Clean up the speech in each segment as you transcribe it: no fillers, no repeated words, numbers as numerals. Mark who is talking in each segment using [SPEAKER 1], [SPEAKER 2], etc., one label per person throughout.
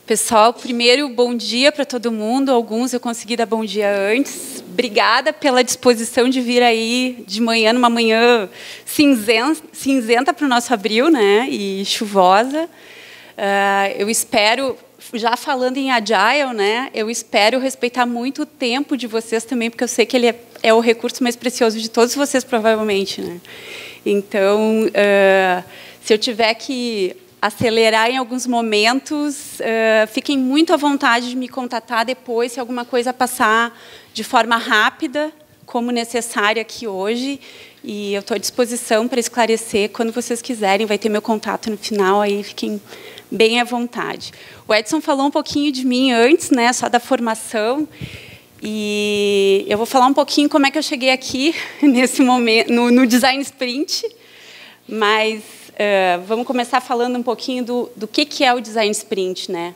[SPEAKER 1] Pessoal, primeiro, bom dia para todo mundo. Alguns eu consegui dar bom dia antes. Obrigada pela disposição de vir aí de manhã, numa manhã cinzenta para o nosso abril, né? E chuvosa. Eu espero, já falando em Agile, né? Eu espero respeitar muito o tempo de vocês também, porque eu sei que ele é o recurso mais precioso de todos vocês, provavelmente, né? Então, se eu tiver que acelerar em alguns momentos, fiquem muito à vontade de me contatar depois, se alguma coisa passar de forma rápida, como necessária aqui hoje, e eu estou à disposição para esclarecer quando vocês quiserem, vai ter meu contato no final, aí fiquem bem à vontade. O Edson falou um pouquinho de mim antes, né, só da formação, e eu vou falar um pouquinho como é que eu cheguei aqui, nesse momento, no Design Sprint, mas vamos começar falando um pouquinho do que é o Design Sprint, né?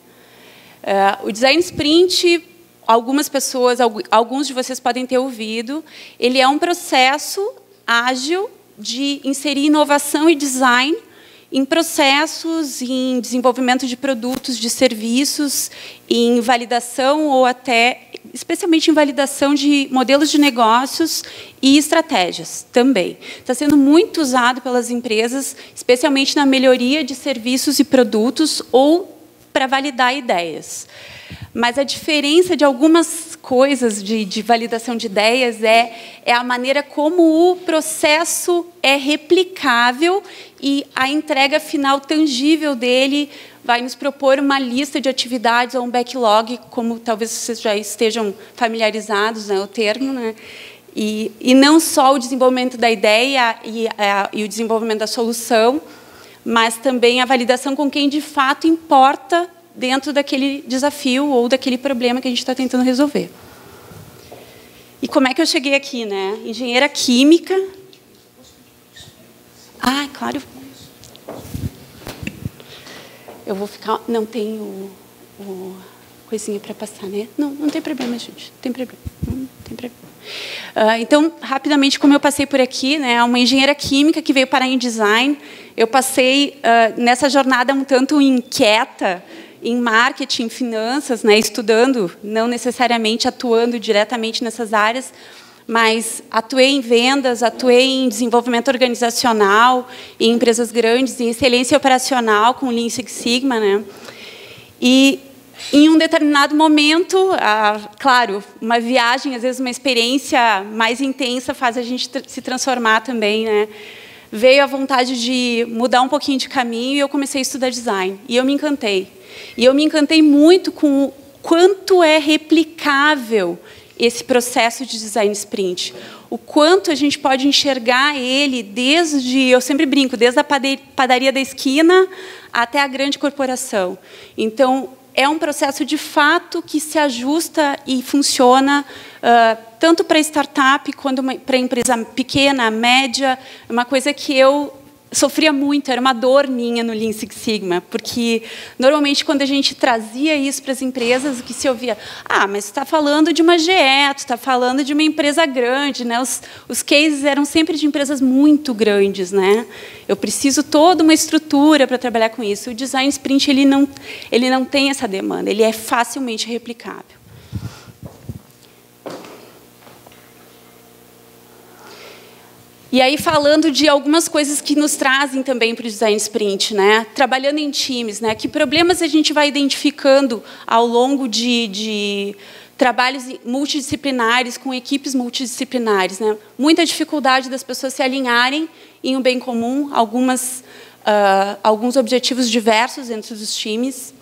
[SPEAKER 1] O Design Sprint, algumas pessoas, alguns de vocês podem ter ouvido, ele é um processo ágil de inserir inovação e design em processos, em desenvolvimento de produtos, de serviços, em validação ou até, especialmente em validação de modelos de negócios e estratégias também. Está sendo muito usado pelas empresas, especialmente na melhoria de serviços e produtos ou para validar ideias. Mas a diferença de algumas coisas de validação de ideias é a maneira como o processo é replicável e a entrega final tangível dele vai nos propor uma lista de atividades ou um backlog, como talvez vocês já estejam familiarizados, né, o termo, né? E não só o desenvolvimento da ideia e o desenvolvimento da solução, mas também a validação com quem de fato importa dentro daquele desafio ou daquele problema que a gente está tentando resolver. E como é que eu cheguei aqui, né? Engenheira química. Ah, claro. Eu vou ficar... Não tem o coisinha para passar, né? Não tem problema, gente. Não tem problema. Não tem problema. Então, rapidamente, como eu passei por aqui, né? Uma engenheira química que veio parar em design. Eu passei nessa jornada um tanto inquieta, em marketing, finanças, né, estudando, não necessariamente atuando diretamente nessas áreas, mas atuei em vendas, atuei em desenvolvimento organizacional, em empresas grandes, em excelência operacional, com Lean Six Sigma, né? E, em um determinado momento, claro, uma viagem, às vezes uma experiência mais intensa faz a gente se transformar também, né? Veio a vontade de mudar um pouquinho de caminho e eu comecei a estudar design. E eu me encantei. E eu me encantei muito com o quanto é replicável esse processo de design sprint. O quanto a gente pode enxergar ele desde, eu sempre brinco, desde a padaria da esquina até a grande corporação. Então, é um processo, de fato, que se ajusta e funciona tanto para startup quanto para empresa pequena, média. É uma coisa que eu sofria muito, era uma dor minha no Lean Six Sigma, porque, normalmente, quando a gente trazia isso para as empresas, o que se ouvia? Ah, mas você está falando de uma GE, você está falando de uma empresa grande, né? Os cases eram sempre de empresas muito grandes, né? Eu preciso toda uma estrutura para trabalhar com isso. O Design Sprint ele não tem essa demanda, ele é facilmente replicável. E aí, falando de algumas coisas que nos trazem também para o Design Sprint, né? Trabalhando em times, né? Que problemas a gente vai identificando ao longo de trabalhos multidisciplinares, com equipes multidisciplinares, né? Muita dificuldade das pessoas se alinharem em um bem comum, alguns objetivos diversos dentro dos times.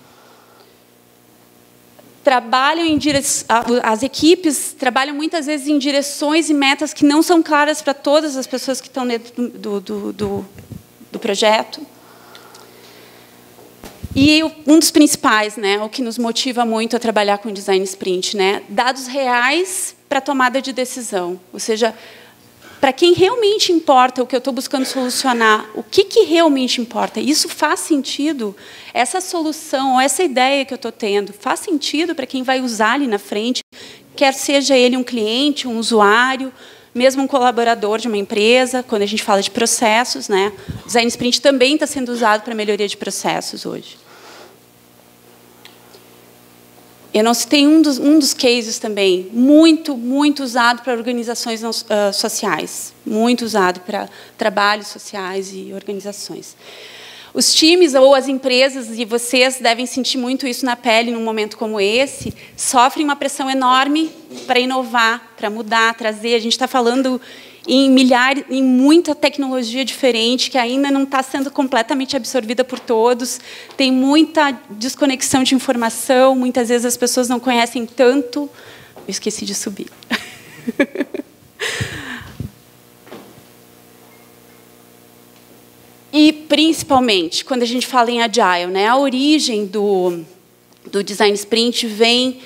[SPEAKER 1] As equipes trabalham muitas vezes em direções e metas que não são claras para todas as pessoas que estão dentro do projeto. E um dos principais, né, o que nos motiva muito a trabalhar com Design Sprint, né, dados reais para tomada de decisão. Ou seja, para quem realmente importa o que eu estou buscando solucionar, o que realmente importa? Isso faz sentido? Essa solução, ou essa ideia que eu estou tendo, faz sentido para quem vai usar ali na frente, quer seja ele um cliente, um usuário, mesmo um colaborador de uma empresa, quando a gente fala de processos, né? O Design Sprint também está sendo usado para melhoria de processos hoje. Eu não citei um dos cases também, muito usado para organizações sociais, muito usado para trabalhos sociais e organizações. Os times ou as empresas, e vocês devem sentir muito isso na pele num momento como esse, sofrem uma pressão enorme para inovar, para mudar, trazer. A gente está falando em muita tecnologia diferente, que ainda não está sendo completamente absorvida por todos. Tem muita desconexão de informação, muitas vezes as pessoas não conhecem tanto. Eu esqueci de subir. E, principalmente, quando a gente fala em Agile, né, a origem do Design Sprint vem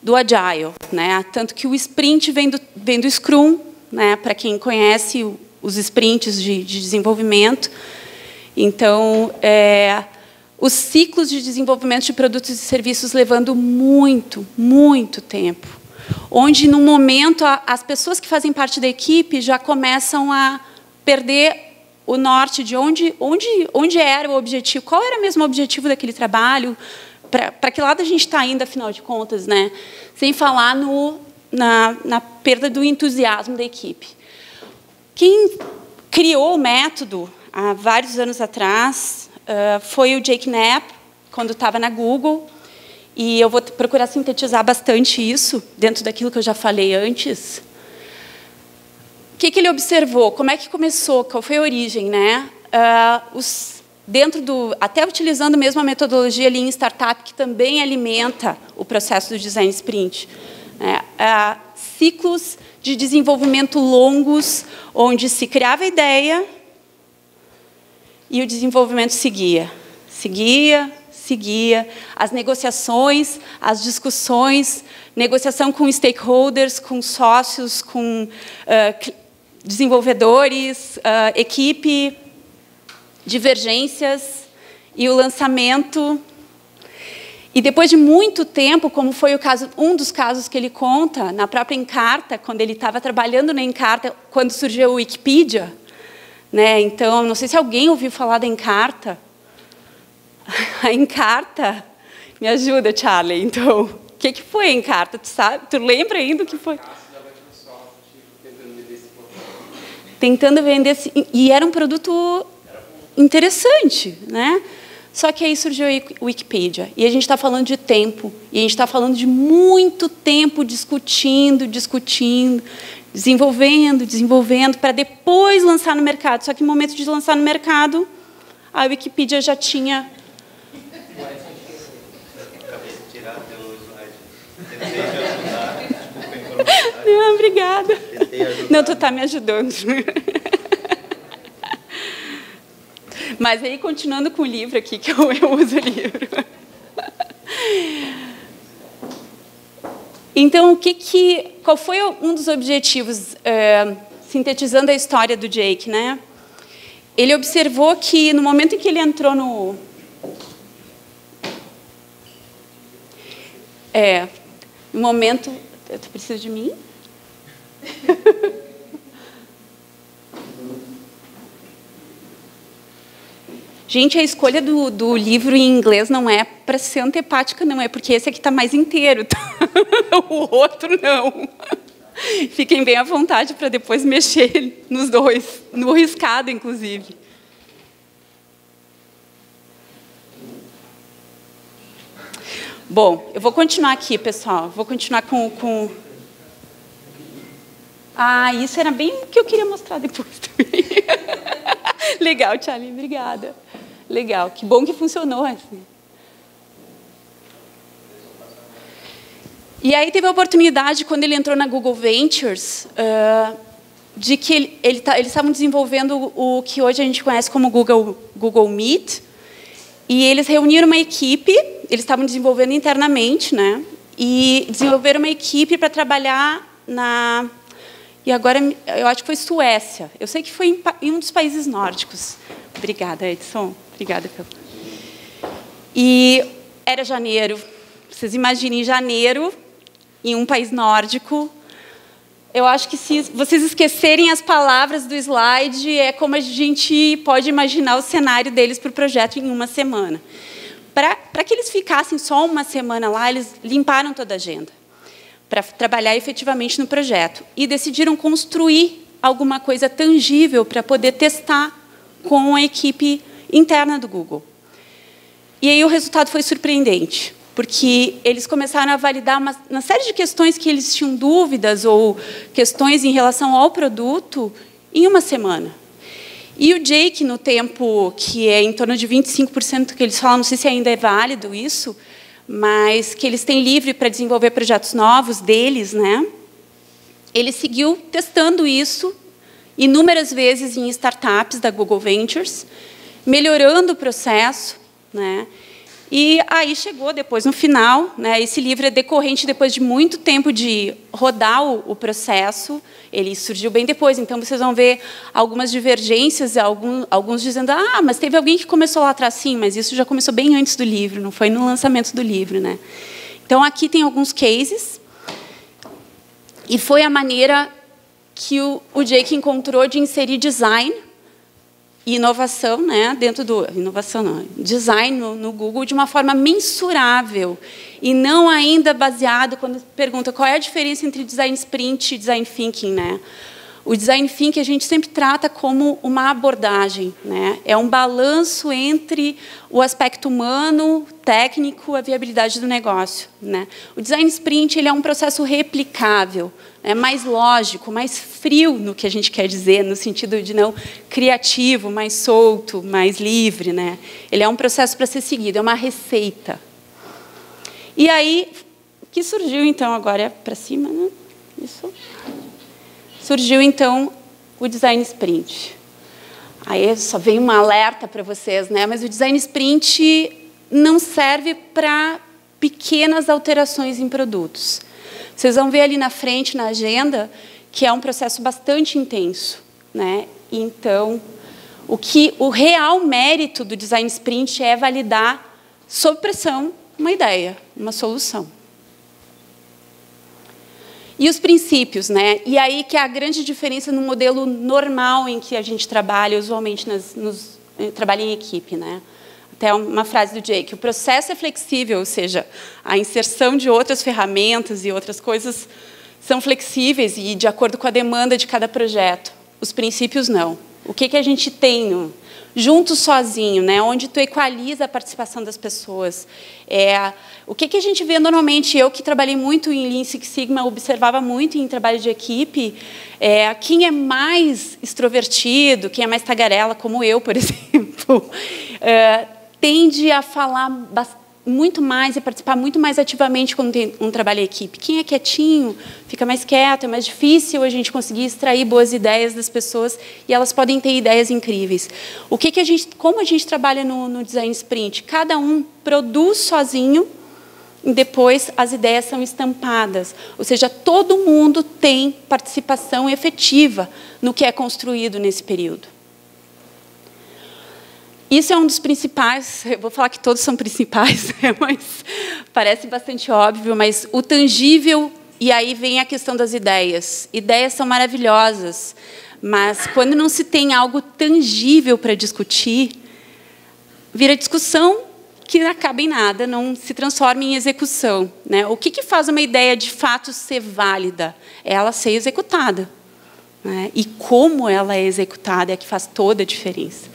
[SPEAKER 1] do Agile. Né, tanto que o Sprint vem do Scrum, né, para quem conhece os sprints de desenvolvimento. Então, os ciclos de desenvolvimento de produtos e serviços levando muito tempo. Onde, num momento, as pessoas que fazem parte da equipe já começam a perder o norte de onde era o objetivo, qual era mesmo o objetivo daquele trabalho, para que lado a gente está indo, afinal de contas, né? Sem falar na perda do entusiasmo da equipe. Quem criou o método, há vários anos atrás, foi o Jake Knapp, quando estava na Google, e eu vou procurar sintetizar bastante isso, dentro daquilo que eu já falei antes. O que ele observou? Como é que começou? Qual foi a origem? Né? Até utilizando mesmo a metodologia Lean Startup, que também alimenta o processo do Design Sprint. Ciclos de desenvolvimento longos, onde se criava a ideia e o desenvolvimento seguia. As negociações, as discussões, negociação com stakeholders, com sócios, com desenvolvedores, equipe, divergências e o lançamento. E depois de muito tempo, como foi um dos casos que ele conta, na própria Encarta, quando ele estava trabalhando na Encarta, quando surgiu o Wikipedia, né? Então, não sei se alguém ouviu falar da Encarta. A Encarta, me ajuda, Charlie. Então, o que foi a Encarta? Tu sabe? Tu lembra ainda o que foi? Tentando vender, e era um produto interessante, né? Só que aí surgiu a Wikipedia, e a gente está falando de tempo, e a gente está falando de muito tempo discutindo, desenvolvendo, para depois lançar no mercado. Só que no momento de lançar no mercado, a Wikipedia já tinha...
[SPEAKER 2] Acabei de tirar teu slide. Tentei te ajudar, desculpa a informação.
[SPEAKER 1] Não, obrigada.
[SPEAKER 2] Tentei ajudar.
[SPEAKER 1] Não, tu está me ajudando. Mas aí, continuando com o livro aqui, que eu uso o livro. Então, qual foi um dos objetivos, sintetizando a história do Jake, né? Ele observou que, no momento em que ele entrou no momento... Tu precisa de mim? Gente, a escolha do livro em inglês não é para ser antipática, não. É porque esse aqui está mais inteiro. Tá? O outro, não. Fiquem bem à vontade para depois mexer nos dois. No riscado, inclusive. Bom, eu vou continuar aqui, pessoal. Vou continuar com... Ah, isso era bem o que eu queria mostrar depois também. Legal, Charlie, obrigada. Legal, que bom que funcionou assim. E aí teve a oportunidade, quando ele entrou na Google Ventures, de que eles estavam desenvolvendo o que hoje a gente conhece como Google Meet, e eles reuniram uma equipe, eles estavam desenvolvendo internamente, né? E desenvolveram uma equipe para trabalhar E agora, eu acho que foi Suécia. Eu sei que foi em um dos países nórdicos. Obrigada, Edson. Obrigada. E era janeiro. Vocês imaginem janeiro, em um país nórdico. Eu acho que, se vocês esquecerem as palavras do slide, é como a gente pode imaginar o cenário deles para o projeto em uma semana. para que eles ficassem só uma semana lá, eles limparam toda a agenda para trabalhar efetivamente no projeto. E decidiram construir alguma coisa tangível para poder testar com a equipe interna do Google. E aí o resultado foi surpreendente, porque eles começaram a validar uma série de questões que eles tinham dúvidas ou questões em relação ao produto em uma semana. E o Jake, no tempo que é em torno de 25% que eles falam, não sei se ainda é válido isso, mas que eles têm livre para desenvolver projetos novos deles, né? Ele seguiu testando isso inúmeras vezes em startups da Google Ventures, melhorando o processo, né? E aí chegou depois, no final, né, esse livro é decorrente depois de muito tempo de rodar o processo, ele surgiu bem depois, então vocês vão ver algumas divergências, alguns dizendo, mas teve alguém que começou lá atrás, sim, mas isso já começou bem antes do livro, não foi no lançamento do livro, né? Então, aqui tem alguns cases, e foi a maneira que o Jake encontrou de inserir design e inovação, né, dentro do design no Google de uma forma mensurável e não ainda baseado quando pergunta qual é a diferença entre design sprint e design thinking, né? O design thinking a gente sempre trata como uma abordagem, né? É um balanço entre o aspecto humano, técnico, a viabilidade do negócio, né? O design sprint ele é um processo replicável, é mais lógico, mais frio no que a gente quer dizer, no sentido de não criativo, mais solto, mais livre, né? Ele é um processo para ser seguido, é uma receita. E aí, o que surgiu, então, agora é para cima, né? Isso. Surgiu, então, o design sprint. Aí só veio um alerta para vocês, né? Mas o design sprint não serve para pequenas alterações em produtos. Vocês vão ver ali na frente, na agenda, que é um processo bastante intenso, né? Então, o real mérito do design sprint é validar, sob pressão, uma ideia, uma solução. E os princípios, né? E aí que é a grande diferença no modelo normal em que a gente trabalha, usualmente trabalha em equipe, né? Até uma frase do Jake, o processo é flexível, ou seja, a inserção de outras ferramentas e outras coisas são flexíveis e de acordo com a demanda de cada projeto. Os princípios não. O que a gente tem junto sozinho, né? Onde tu equaliza a participação das pessoas. O que a gente vê normalmente, eu que trabalhei muito em Lean Six Sigma, observava muito em trabalho de equipe, quem é mais extrovertido, quem é mais tagarela, como eu, por exemplo, tende a falar muito mais e participar muito mais ativamente quando tem um trabalho em equipe. Quem é quietinho, fica mais quieto, é mais difícil a gente conseguir extrair boas ideias das pessoas e elas podem ter ideias incríveis. Como a gente trabalha no design sprint? Cada um produz sozinho e depois as ideias são estampadas. Ou seja, todo mundo tem participação efetiva no que é construído nesse período. Isso é um dos principais, eu vou falar que todos são principais, mas parece bastante óbvio, mas o tangível, e aí vem a questão das ideias. Ideias são maravilhosas, mas quando não se tem algo tangível para discutir, vira discussão que acaba em nada, não se transforma em execução, né? O que faz uma ideia de fato ser válida? É ela ser executada, né? E como ela é executada é que faz toda a diferença.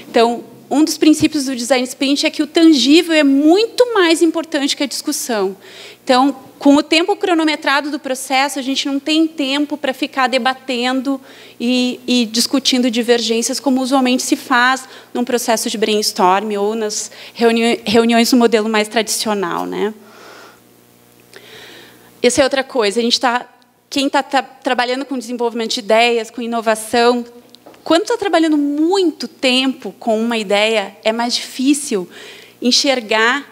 [SPEAKER 1] Então, um dos princípios do design sprint é que o tangível é muito mais importante que a discussão. Então, com o tempo cronometrado do processo, a gente não tem tempo para ficar debatendo e discutindo divergências, como usualmente se faz num processo de brainstorm ou nas reuniões no modelo mais tradicional, né? Essa é outra coisa. Quem está trabalhando com desenvolvimento de ideias, com inovação, quando está trabalhando muito tempo com uma ideia, é mais difícil enxergar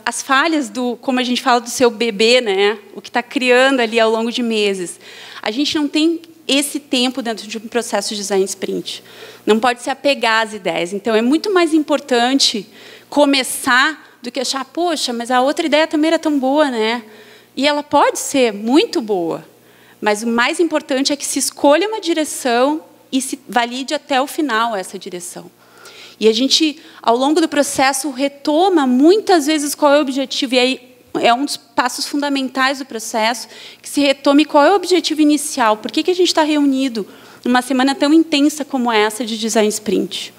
[SPEAKER 1] as falhas como a gente fala, do seu bebê, né? O que está criando ali ao longo de meses. A gente não tem esse tempo dentro de um processo de design sprint. Não pode se apegar às ideias. Então, é muito mais importante começar do que achar, poxa, mas a outra ideia também era tão boa, né? E ela pode ser muito boa, mas o mais importante é que se escolha uma direção e se valide até o final essa direção. E a gente, ao longo do processo, retoma muitas vezes qual é o objetivo. E aí é um dos passos fundamentais do processo, que se retome qual é o objetivo inicial. Por que a gente está reunido numa semana tão intensa como essa de Design Sprint?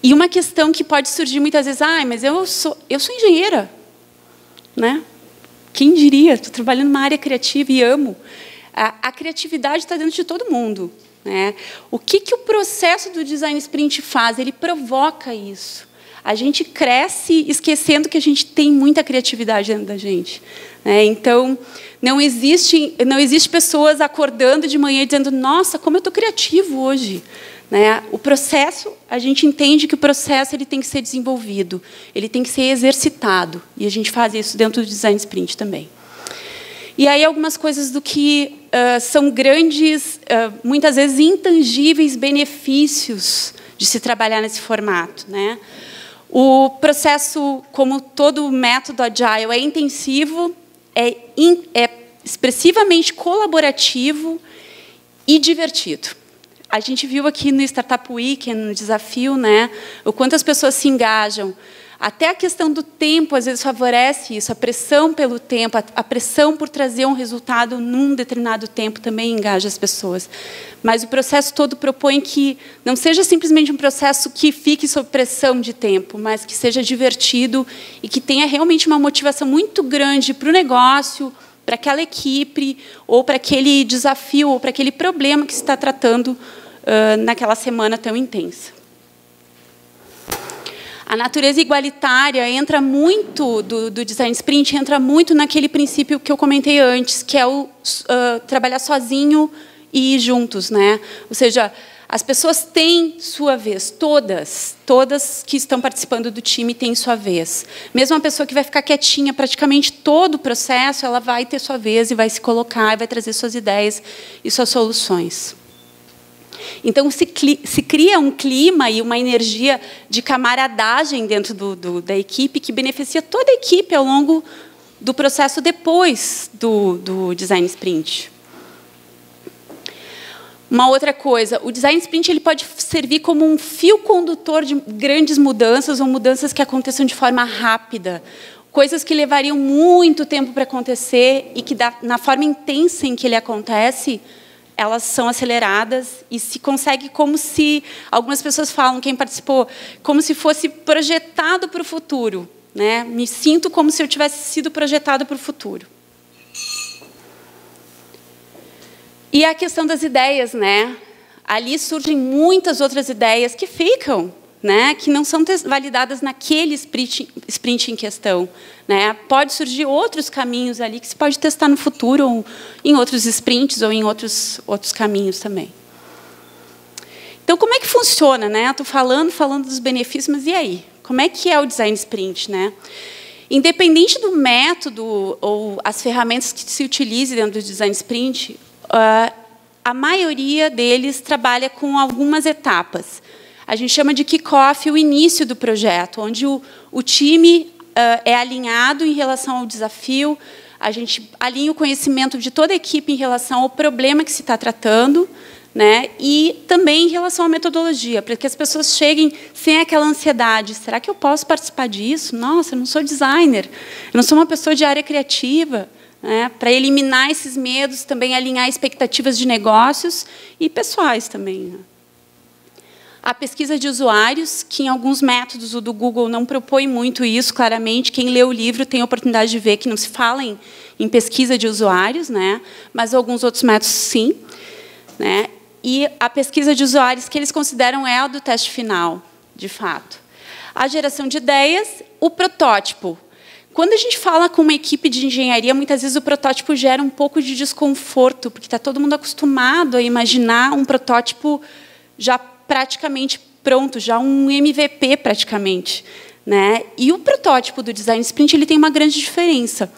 [SPEAKER 1] E uma questão que pode surgir muitas vezes, mas eu sou engenheira, né? Quem diria? Estou trabalhando numa área criativa e amo. A criatividade está dentro de todo mundo, né? O que o processo do Design Sprint faz? Ele provoca isso. A gente cresce esquecendo que a gente tem muita criatividade dentro da gente, né? Então, não existe pessoas acordando de manhã e dizendo, nossa, como eu estou criativo hoje. Né? O processo, a gente entende que o processo ele tem que ser desenvolvido, ele tem que ser exercitado. E a gente faz isso dentro do Design Sprint também. E aí algumas coisas do que são grandes, muitas vezes intangíveis benefícios de se trabalhar nesse formato. Né? O processo, como todo método Agile, é intensivo, é expressivamente colaborativo e divertido. A gente viu aqui no Startup Weekend, no desafio, né, o quanto as pessoas se engajam. Até a questão do tempo, às vezes, favorece isso. A pressão pelo tempo, a pressão por trazer um resultado num determinado tempo também engaja as pessoas. Mas o processo todo propõe que não seja simplesmente um processo que fique sob pressão de tempo, mas que seja divertido e que tenha realmente uma motivação muito grande para o negócio, para aquela equipe, ou para aquele desafio, ou para aquele problema que se está tratando naquela semana tão intensa. A natureza igualitária entra muito, do Design Sprint, entra muito naquele princípio que eu comentei antes, que é o trabalhar sozinho e ir juntos. Né? Ou seja, as pessoas têm sua vez, todas que estão participando do time têm sua vez. Mesmo uma pessoa que vai ficar quietinha praticamente todo o processo, ela vai ter sua vez e vai se colocar, e vai trazer suas ideias e suas soluções. Então, se cria um clima e uma energia de camaradagem dentro da equipe que beneficia toda a equipe ao longo do processo depois do Design Sprint. Uma outra coisa, o Design Sprint ele pode servir como um fio condutor de grandes mudanças ou mudanças que aconteçam de forma rápida. Coisas que levariam muito tempo para acontecer e que, na forma intensa em que ele acontece, elas são aceleradas e se consegue como se, algumas pessoas falam, quem participou, como se fosse projetado para o futuro. Né? Me sinto como se eu tivesse sido projetado para o futuro. E a questão das ideias, né? Ali surgem muitas outras ideias que ficam, né? Que não são validadas naquele sprint em questão. Né? Pode surgir outros caminhos ali que se pode testar no futuro, ou em outros sprints, ou em outros caminhos também. Então, como é que funciona? Né? Estou falando dos benefícios, mas e aí? Como é que é o Design Sprint? Né? Independente do método ou as ferramentas que se utilize dentro do Design Sprint, a maioria deles trabalha com algumas etapas. A gente chama de kick-off, o início do projeto, onde o time é alinhado em relação ao desafio, a gente alinha o conhecimento de toda a equipe em relação ao problema que se está tratando, né? E também em relação à metodologia, para que as pessoas cheguem sem aquela ansiedade. Será que eu posso participar disso? Nossa, eu não sou designer, eu não sou uma pessoa de área criativa. Né, para eliminar esses medos, também alinhar expectativas de negócios e pessoais também. Né. A pesquisa de usuários, que em alguns métodos o do Google não propõe muito isso, claramente. Quem lê o livro tem a oportunidade de ver que não se fala em pesquisa de usuários, né, mas alguns outros métodos, sim. Né, e a pesquisa de usuários que eles consideram é a do teste final, de fato. A geração de ideias, o protótipo. Quando a gente fala com uma equipe de engenharia, muitas vezes o protótipo gera um pouco de desconforto, porque está todo mundo acostumado a imaginar um protótipo já praticamente pronto, já um MVP praticamente. Né? E o protótipo do Design Sprint ele tem uma grande diferença.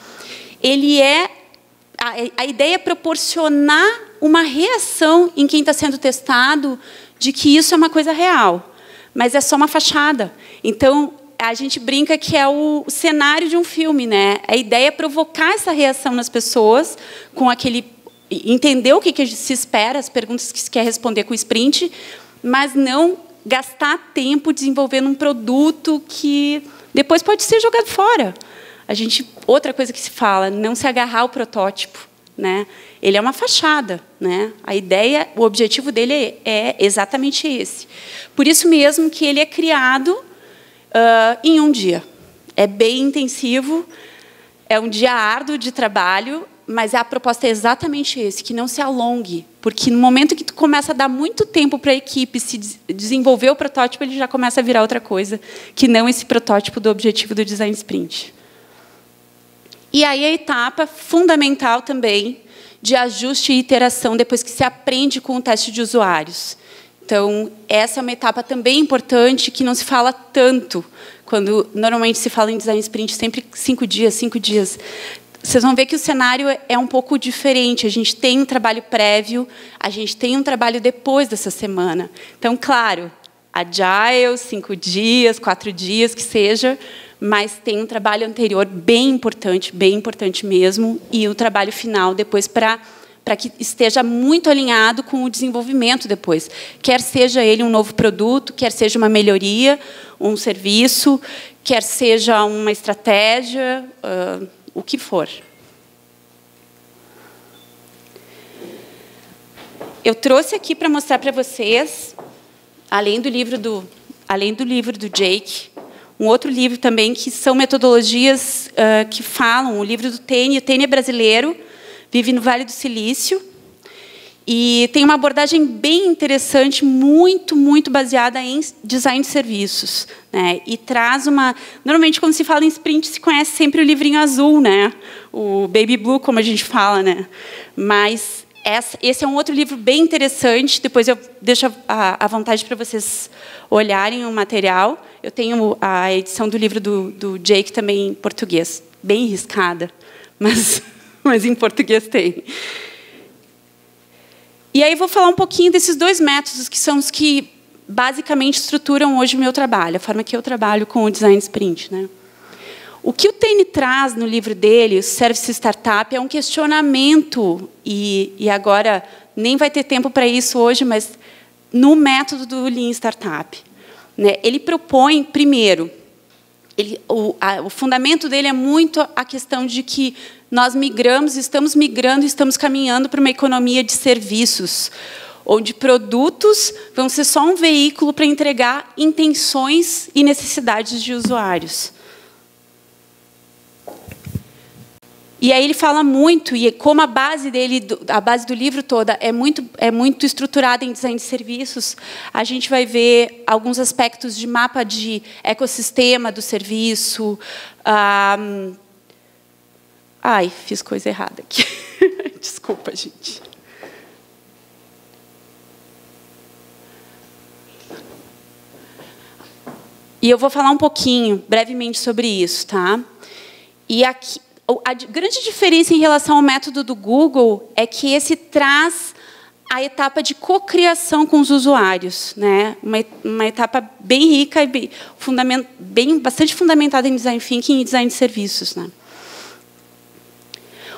[SPEAKER 1] A ideia é proporcionar uma reação em quem está sendo testado de que isso é uma coisa real, mas é só uma fachada. Então, a gente brinca que é o cenário de um filme, né? A ideia é provocar essa reação nas pessoas, com aquele entender o que se espera, as perguntas que se quer responder com o sprint, mas não gastar tempo desenvolvendo um produto que depois pode ser jogado fora. Outra coisa que se fala, não se agarrar ao protótipo, né? Ele é uma fachada, né? A ideia, o objetivo dele é exatamente esse. Por isso mesmo que ele é criado em um dia. É bem intensivo, é um dia árduo de trabalho, mas a proposta é exatamente esse, que não se alongue, porque no momento que tu começa a dar muito tempo para a equipe se desenvolver o protótipo, ele já começa a virar outra coisa, que não esse protótipo do objetivo do Design Sprint. E aí a etapa fundamental também de ajuste e iteração depois que se aprende com o teste de usuários. Então, essa é uma etapa também importante que não se fala tanto, quando normalmente se fala em Design Sprint, sempre 5 dias, 5 dias. Vocês vão ver que o cenário é um pouco diferente. A gente tem um trabalho prévio, a gente tem um trabalho depois dessa semana. Então, claro, Agile, 5 dias, 4 dias, que seja, mas tem um trabalho anterior bem importante mesmo, e o trabalho final depois para que esteja muito alinhado com o desenvolvimento depois. Quer seja ele um novo produto, quer seja uma melhoria, um serviço, quer seja uma estratégia, o que for. Eu trouxe aqui para mostrar para vocês, além do livro do Jake, um outro livro também, que são metodologias que falam, o livro do Tênis. O Tênis é brasileiro, vive no Vale do Silício, e tem uma abordagem bem interessante, muito baseada em design de serviços, né? E traz uma... Normalmente, quando se fala em sprint, se conhece sempre o livrinho azul, né? O Baby Blue, como a gente fala, né? Mas esse é um outro livro bem interessante. Depois eu deixo à vontade para vocês olharem o material. Eu tenho a edição do livro do Jake também em português, bem riscada, mas em português tem. E aí vou falar um pouquinho desses 2 métodos, que são os que basicamente estruturam hoje o meu trabalho, a forma que eu trabalho com o Design Sprint, né? O que o Tênis traz no livro dele, o Service Startup, é um questionamento, e agora nem vai ter tempo para isso hoje, mas no método do Lean Startup, né? Ele propõe, primeiro, o fundamento dele é muito a questão de que nós estamos caminhando para uma economia de serviços, onde produtos vão ser só um veículo para entregar intenções e necessidades de usuários. E aí ele fala muito, e como a base do livro toda é muito estruturada em design de serviços, a gente vai ver alguns aspectos de mapa de ecossistema do serviço. Ai, fiz coisa errada aqui. Desculpa, gente. E eu vou falar um pouquinho, brevemente, sobre isso, tá? E aqui, a grande diferença em relação ao método do Google é que esse traz a etapa de cocriação com os usuários, né? Uma etapa bem rica e bastante fundamentada em design thinking e design de serviços, né?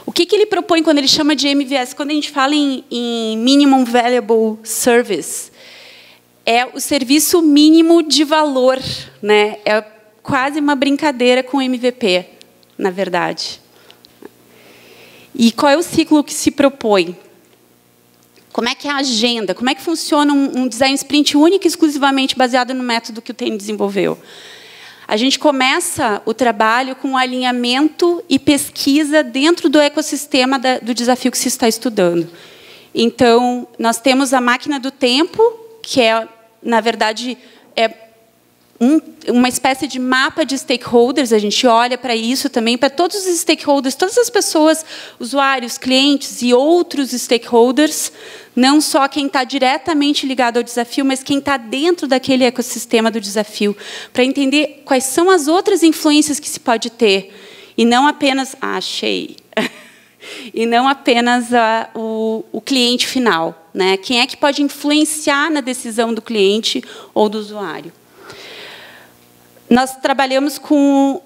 [SPEAKER 1] O que ele propõe quando ele chama de MVS? Quando a gente fala em Minimum Valuable Service, é o serviço mínimo de valor, né? É quase uma brincadeira com MVP, na verdade. E qual é o ciclo que se propõe? Como é que é a agenda? Como é que funciona um design sprint único e exclusivamente baseado no método que o Tênis desenvolveu? A gente começa o trabalho com alinhamento e pesquisa dentro do ecossistema do desafio que se está estudando. Então, nós temos a máquina do tempo, que é, na verdade, uma espécie de mapa de stakeholders. A gente olha para isso também, para todos os stakeholders, todas as pessoas, usuários, clientes e outros stakeholders, não só quem está diretamente ligado ao desafio, mas quem está dentro daquele ecossistema do desafio, para entender quais são as outras influências que se pode ter, e não apenas... achei! E não apenas o cliente final, né? Quem é que pode influenciar na decisão do cliente ou do usuário? Nós trabalhamos com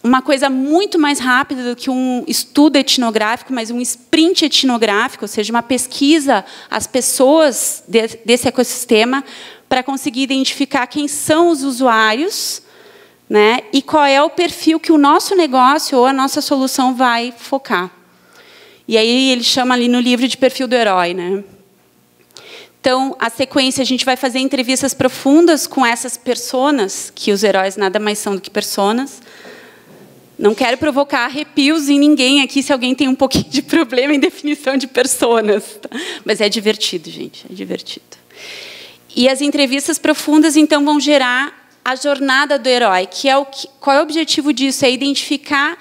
[SPEAKER 1] uma coisa muito mais rápida do que um estudo etnográfico, mas um sprint etnográfico, ou seja, uma pesquisa às pessoas desse ecossistema para conseguir identificar quem são os usuários, né, e qual é o perfil que o nosso negócio ou a nossa solução vai focar. E aí ele chama ali no livro de perfil do herói, né? Então, a sequência, a gente vai fazer entrevistas profundas com essas personas, que os heróis nada mais são do que personas. Não quero provocar arrepios em ninguém aqui, se alguém tem um pouquinho de problema em definição de personas. Tá? Mas é divertido, gente, é divertido. E as entrevistas profundas, então, vão gerar a jornada do herói, que é qual é o objetivo disso? É identificar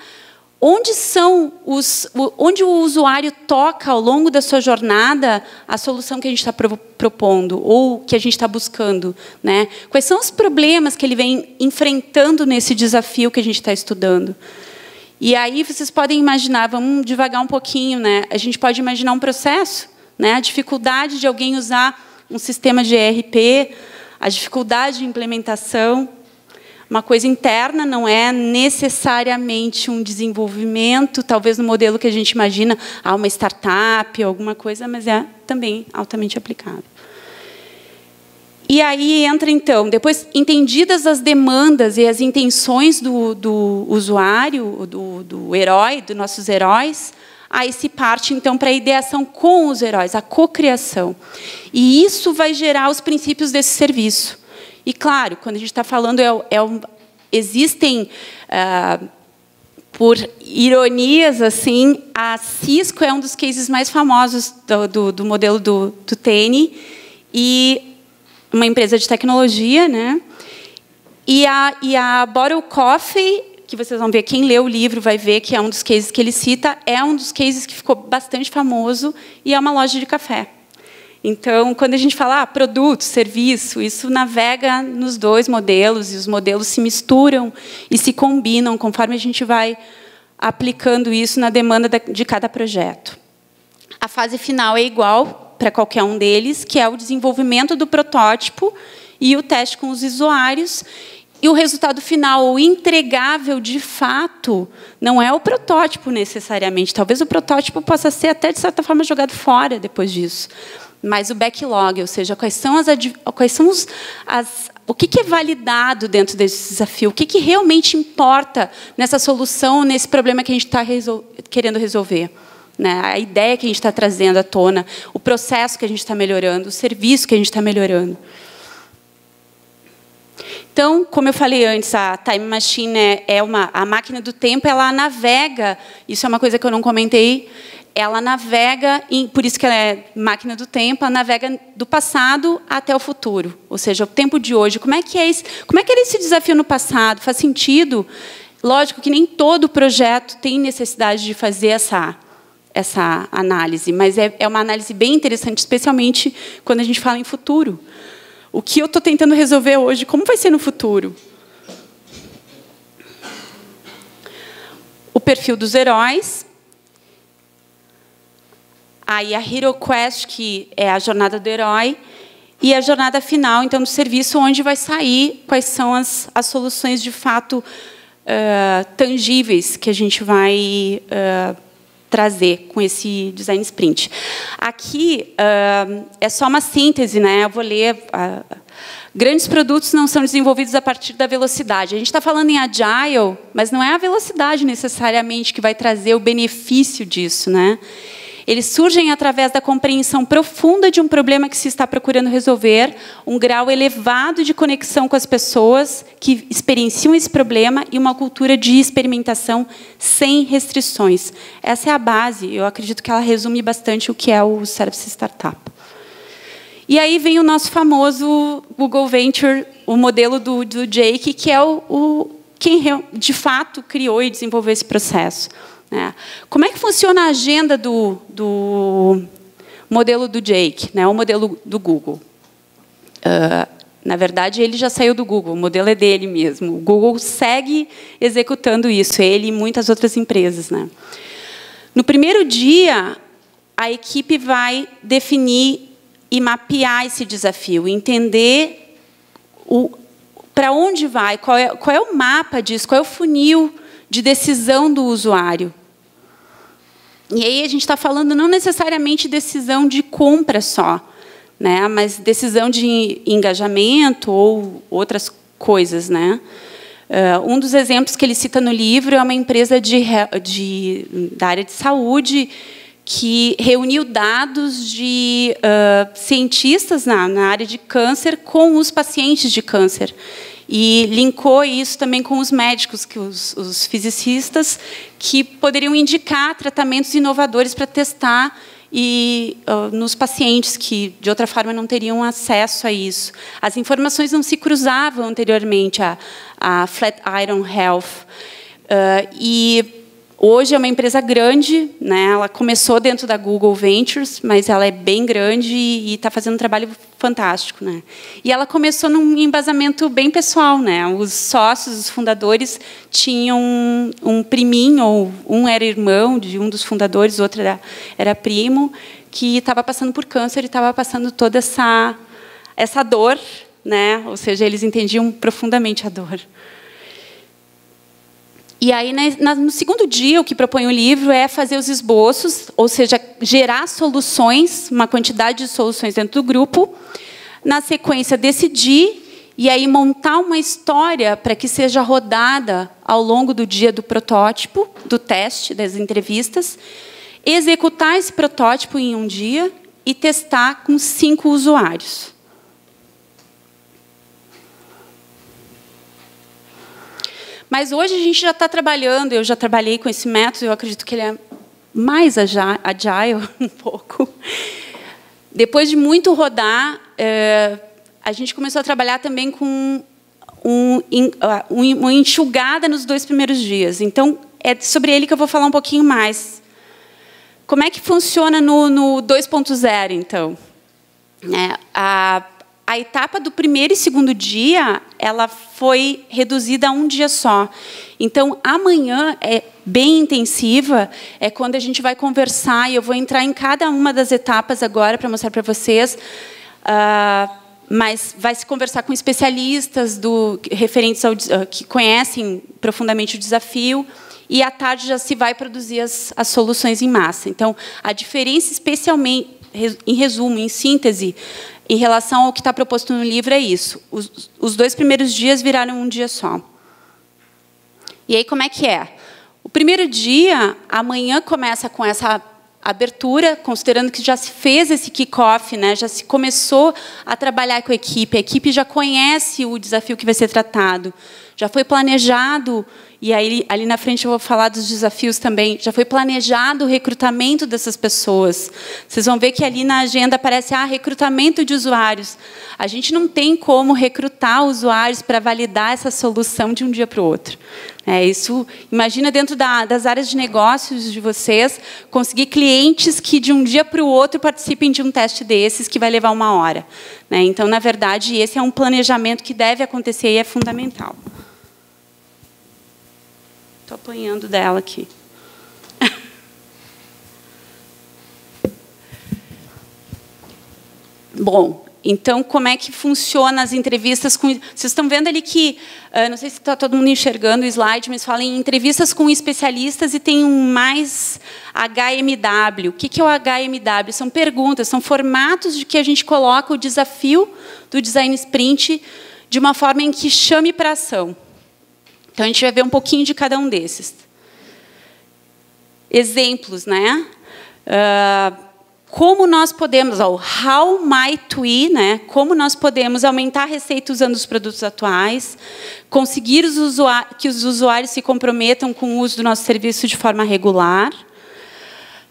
[SPEAKER 1] onde o usuário toca ao longo da sua jornada a solução que a gente está propondo ou que a gente está buscando, né? Quais são os problemas que ele vem enfrentando nesse desafio que a gente está estudando? E aí vocês podem imaginar, vamos devagar um pouquinho, né? A gente pode imaginar um processo, né? A dificuldade de alguém usar um sistema de ERP, a dificuldade de implementação. Uma coisa interna, não é necessariamente um desenvolvimento, talvez no modelo que a gente imagina, uma startup, alguma coisa, mas é também altamente aplicável. E aí entra, então, depois, entendidas as demandas e as intenções do usuário, do herói, dos nossos heróis, aí se parte, então, para a ideação com os heróis, a cocriação. E isso vai gerar os princípios desse serviço. E, claro, quando a gente está falando, existem, por ironias, assim, a Cisco é um dos cases mais famosos do modelo do TN, e uma empresa de tecnologia, né? E a Bottle Coffee, que vocês vão ver, quem lê o livro vai ver que é um dos cases que ele cita, é um dos cases que ficou bastante famoso, e é uma loja de café. Então, quando a gente fala produto, serviço, isso navega nos dois modelos, e os modelos se misturam e se combinam conforme a gente vai aplicando isso na demanda de cada projeto. A fase final é igual para qualquer um deles, que é o desenvolvimento do protótipo e o teste com os usuários. E o resultado final, o entregável, de fato, não é o protótipo necessariamente. Talvez o protótipo possa ser até, de certa forma, jogado fora depois disso. Mas o backlog, ou seja, o que é validado dentro desse desafio, o que realmente importa nessa solução, nesse problema que a gente está querendo resolver. Né? A ideia que a gente está trazendo à tona, o processo que a gente está melhorando, o serviço que a gente está melhorando. Então, como eu falei antes, a Time Machine a máquina do tempo, ela navega, isso é uma coisa que eu não comentei, ela navega, por isso que ela é máquina do tempo, ela navega do passado até o futuro. Ou seja, o tempo de hoje. Como é que era esse desafio no passado? Faz sentido? Lógico que nem todo projeto tem necessidade de fazer essa análise, mas é uma análise bem interessante, especialmente quando a gente fala em futuro. O que eu estou tentando resolver hoje, como vai ser no futuro? O perfil dos heróis. Aí a Hero Quest, que é a jornada do herói, e a jornada final, então, do serviço, onde vai sair quais são as soluções, de fato, tangíveis que a gente vai trazer com esse design sprint. Aqui é só uma síntese, né? Eu vou ler. Grandes produtos não são desenvolvidos a partir da velocidade. A gente está falando em agile, mas não é a velocidade necessariamente que vai trazer o benefício disso, né? Eles surgem através da compreensão profunda de um problema que se está procurando resolver, um grau elevado de conexão com as pessoas que experienciam esse problema e uma cultura de experimentação sem restrições. Essa é a base. Eu acredito que ela resume bastante o que é o Service Startup. E aí vem o nosso famoso Google Venture, o modelo do Jake, que é quem de fato criou e desenvolveu esse processo. Como é que funciona a agenda do modelo do Jake, né? O modelo do Google? Na verdade, ele já saiu do Google, o modelo é dele mesmo. O Google segue executando isso, ele e muitas outras empresas, né? No primeiro dia, a equipe vai definir e mapear esse desafio, entender para onde vai, qual é o mapa disso, qual é o funil de decisão do usuário. E aí a gente está falando não necessariamente decisão de compra só, né, mas decisão de engajamento ou outras coisas, né? Um dos exemplos que ele cita no livro é uma empresa da área de saúde que reuniu dados de cientistas na área de câncer com os pacientes de câncer. E linkou isso também com os médicos, os fisicistas, que poderiam indicar tratamentos inovadores para testar nos pacientes que, de outra forma, não teriam acesso a isso. As informações não se cruzavam anteriormente à Flatiron Health. E hoje é uma empresa grande, né? Ela começou dentro da Google Ventures, mas ela é bem grande e está fazendo um trabalho fantástico, né? E ela começou num embasamento bem pessoal, né? Os sócios, os fundadores, tinham um priminho, ou um era irmão de um dos fundadores, o outro era primo, que estava passando por câncer e estava passando toda essa dor, né? Ou seja, eles entendiam profundamente a dor. E aí, no segundo dia, o que propõe o livro é fazer os esboços, ou seja, gerar soluções, uma quantidade de soluções dentro do grupo. Na sequência, decidir e aí montar uma história para que seja rodada ao longo do dia do protótipo, do teste, das entrevistas, executar esse protótipo em um dia e testar com 5 usuários. Mas hoje a gente já está trabalhando, eu já trabalhei com esse método, eu acredito que ele é mais agile um pouco. Depois de muito rodar, a gente começou a trabalhar também com uma enxugada nos 2 primeiros dias. Então, é sobre ele que eu vou falar um pouquinho mais. Como é que funciona no 2.0, então? A etapa do primeiro e segundo dia, ela foi reduzida a um dia só. Então, amanhã é bem intensiva, é quando a gente vai conversar, e eu vou entrar em cada uma das etapas agora para mostrar para vocês, mas vai se conversar com especialistas referentes que conhecem profundamente o desafio, e à tarde já se vai produzir as soluções em massa. Então, a diferença, especialmente, em resumo, em síntese, em relação ao que está proposto no livro, é isso. Os 2 primeiros dias viraram um dia só. E aí, como é que é? O primeiro dia, amanhã, começa com essa abertura, considerando que já se fez esse kick-off, né? Já se começou a trabalhar com a equipe já conhece o desafio que vai ser tratado, já foi planejado, e aí ali na frente eu vou falar dos desafios também, já foi planejado o recrutamento dessas pessoas. Vocês vão ver que ali na agenda aparece recrutamento de usuários. A gente não tem como recrutar usuários para validar essa solução de um dia para o outro. Isso, imagina dentro das áreas de negócios de vocês, conseguir clientes que de um dia para o outro participem de um teste desses, que vai levar 1 hora. Então, na verdade, esse é um planejamento que deve acontecer e é fundamental. Estou apanhando dela aqui. Bom, então, como é que funciona as entrevistas com... Vocês estão vendo ali que... não sei se está todo mundo enxergando o slide, mas fala em entrevistas com especialistas e tem mais HMW. O que é o HMW? São perguntas, são formatos de que a gente coloca o desafio do Design Sprint de uma forma em que chame para a ação. Então, a gente vai ver um pouquinho de cada um desses. Exemplos, né? Como nós podemos, how might we, né? Como nós podemos aumentar a receita usando os produtos atuais, conseguir que os usuários se comprometam com o uso do nosso serviço de forma regular,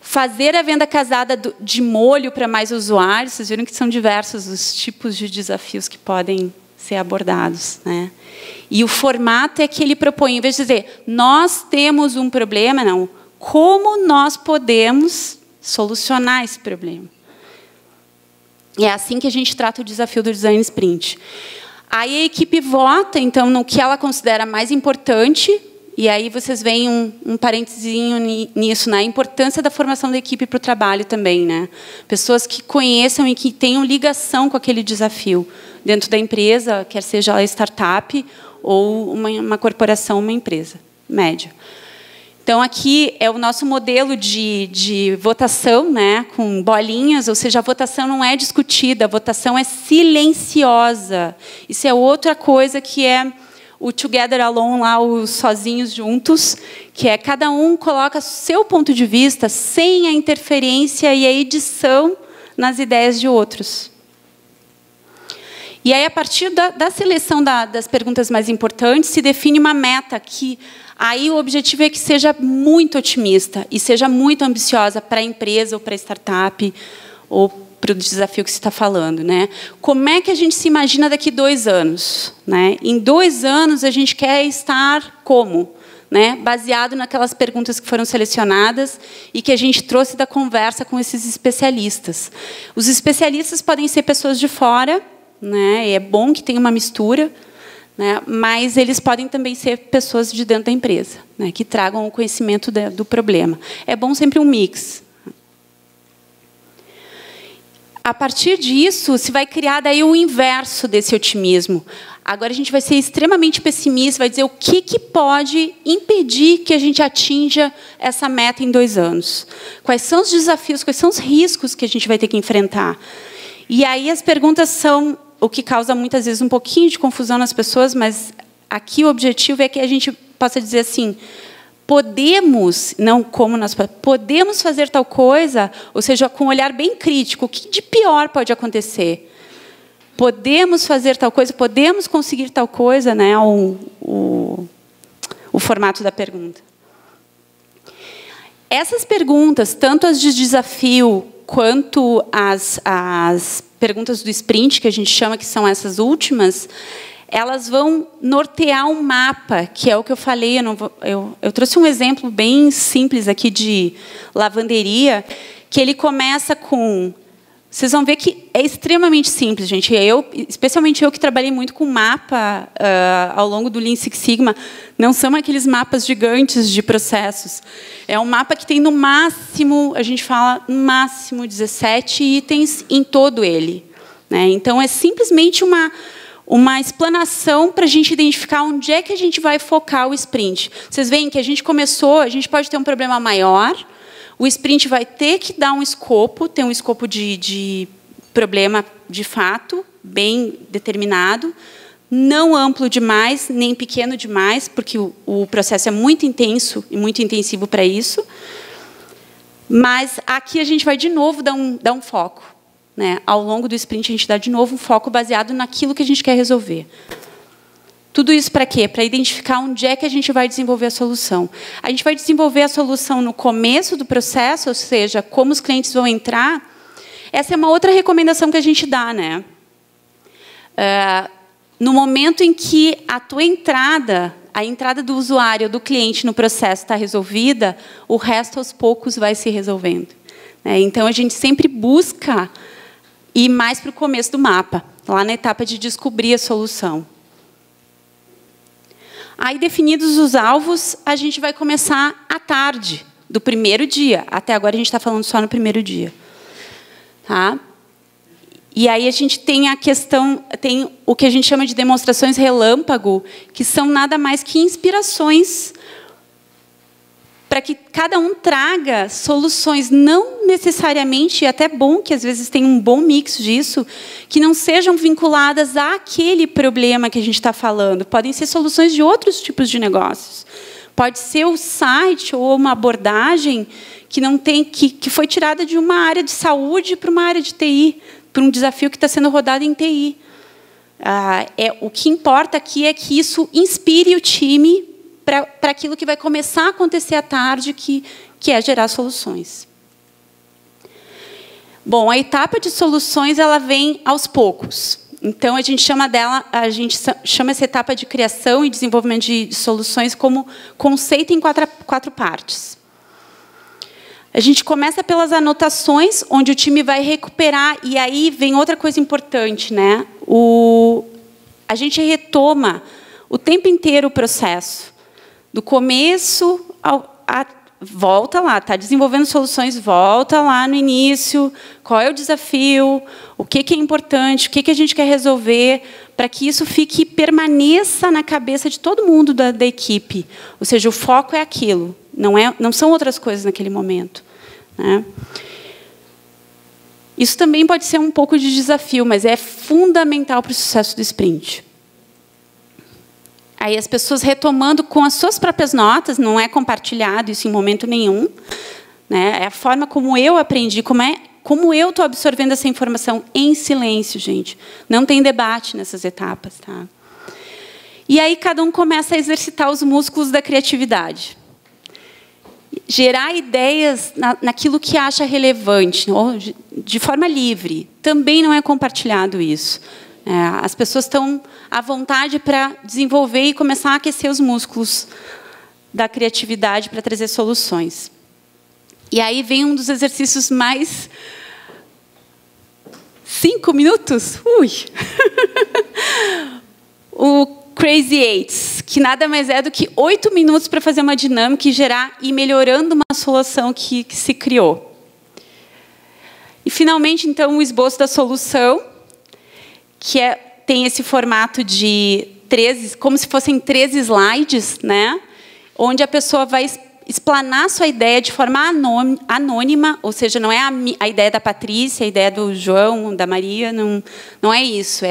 [SPEAKER 1] fazer a venda casada de molho para mais usuários. Vocês viram que são diversos os tipos de desafios que podem ser abordados, né? E o formato é que ele propõe, em vez de dizer, nós temos um problema, não, como nós podemos solucionar esse problema. E é assim que a gente trata o desafio do Design Sprint. Aí a equipe vota, então, no que ela considera mais importante, e aí vocês veem um parentezinho nisso, né? A importância da formação da equipe para o trabalho também, né? Pessoas que conheçam e que tenham ligação com aquele desafio dentro da empresa, quer seja a startup ou uma corporação, uma empresa. médio. Então, aqui é o nosso modelo de votação, né, com bolinhas, ou seja, a votação não é discutida, a votação é silenciosa. Isso é outra coisa que é o together alone, lá, os sozinhos juntos, que é cada um coloca seu ponto de vista sem a interferência e a edição nas ideias de outros. E aí, a partir da seleção das perguntas mais importantes, se define uma meta que... Aí o objetivo é que seja muito otimista e seja muito ambiciosa para a empresa ou para a startup ou para o desafio que você está falando, né? Como é que a gente se imagina daqui 2 anos, né? Em 2 anos a gente quer estar como, né? Baseado naquelas perguntas que foram selecionadas e que a gente trouxe da conversa com esses especialistas. Os especialistas podem ser pessoas de fora, né? E é bom que tenha uma mistura. Né? Mas eles podem também ser pessoas de dentro da empresa, né? Que tragam o conhecimento do problema. É bom sempre um mix. A partir disso, se vai criar daí o inverso desse otimismo. Agora a gente vai ser extremamente pessimista, vai dizer o que pode impedir que a gente atinja essa meta em 2 anos. Quais são os desafios, quais são os riscos que a gente vai ter que enfrentar. E aí as perguntas são... O que causa, muitas vezes, um pouquinho de confusão nas pessoas, mas aqui o objetivo é que a gente possa dizer assim, podemos, não como nós podemos fazer tal coisa, ou seja, com um olhar bem crítico, o que de pior pode acontecer? Podemos fazer tal coisa, podemos conseguir tal coisa, né? O formato da pergunta. Essas perguntas, tanto as de desafio, quanto as perguntas do sprint, que a gente chama, que são essas últimas, elas vão nortear um mapa, que é o que eu falei. Eu trouxe um exemplo bem simples aqui de lavanderia, que ele começa com... Vocês vão ver que é extremamente simples, gente. Especialmente eu que trabalhei muito com mapa ao longo do Lean Six Sigma, não são aqueles mapas gigantes de processos. É um mapa que tem, no máximo, a gente fala, no máximo 17 itens em todo ele, né? Então, é simplesmente uma explanação para a gente identificar onde é que a gente vai focar o sprint. Vocês veem que a gente pode ter um problema maior. O sprint vai ter que dar um escopo, ter um escopo de problema de fato, bem determinado, não amplo demais, nem pequeno demais, porque o processo é muito intenso e muito intensivo para isso. Mas aqui a gente vai, de novo, dar um foco, né? Ao longo do sprint, a gente dá, de novo, um foco baseado naquilo que a gente quer resolver. Tudo isso para quê? Para identificar onde é que a gente vai desenvolver a solução. A gente vai desenvolver a solução no começo do processo, ou seja, como os clientes vão entrar. Essa é uma outra recomendação que a gente dá, né? No momento em que a entrada do usuário ou do cliente no processo está resolvida, o resto, aos poucos, vai se resolvendo, né? Então, a gente sempre busca ir mais para o começo do mapa, lá na etapa de descobrir a solução. Aí, definidos os alvos, a gente vai começar à tarde do primeiro dia. Até agora, a gente está falando só no primeiro dia. Tá? E aí a gente tem tem o que a gente chama de demonstrações relâmpago, que são nada mais que inspirações para que cada um traga soluções, não necessariamente, é até bom que às vezes tem um bom mix disso, que não sejam vinculadas àquele problema que a gente está falando. Podem ser soluções de outros tipos de negócios. Pode ser o site ou uma abordagem que foi tirada de uma área de saúde para uma área de TI, para um desafio que está sendo rodado em TI. O que importa aqui é que isso inspire o time para aquilo que vai começar a acontecer à tarde, que é gerar soluções. Bom, a etapa de soluções ela vem aos poucos. Então, a gente chama essa etapa de criação e desenvolvimento de soluções como conceito em quatro partes. A gente começa pelas anotações, onde o time vai recuperar, e aí vem outra coisa importante, né? A gente retoma o tempo inteiro o processo, do começo volta lá, está desenvolvendo soluções, volta lá no início, qual é o desafio, o que é importante, o que a gente quer resolver, para que isso permaneça na cabeça de todo mundo da equipe. Ou seja, o foco é aquilo, não são outras coisas naquele momento, né? Isso também pode ser um pouco de desafio, mas é fundamental para o sucesso do sprint. Aí as pessoas retomando com as suas próprias notas, não é compartilhado isso em momento nenhum, né? É a forma como eu aprendi, como eu estou absorvendo essa informação em silêncio, gente. Não tem debate nessas etapas, tá? E aí cada um começa a exercitar os músculos da criatividade. Gerar ideias naquilo que acha relevante, ou de forma livre. Também não é compartilhado isso. As pessoas estão à vontade para desenvolver e começar a aquecer os músculos da criatividade para trazer soluções. E aí vem um dos exercícios mais... 5 minutos? Ui! O Crazy Eights, que nada mais é do que 8 minutos para fazer uma dinâmica e gerar e melhorando uma solução que se criou. E, finalmente, então, o esboço da solução, que tem esse formato de 13, como se fossem 13 slides, né? Onde a pessoa vai explanar sua ideia de forma anônima, ou seja, não é a ideia da Patrícia, a ideia do João, da Maria, não é isso.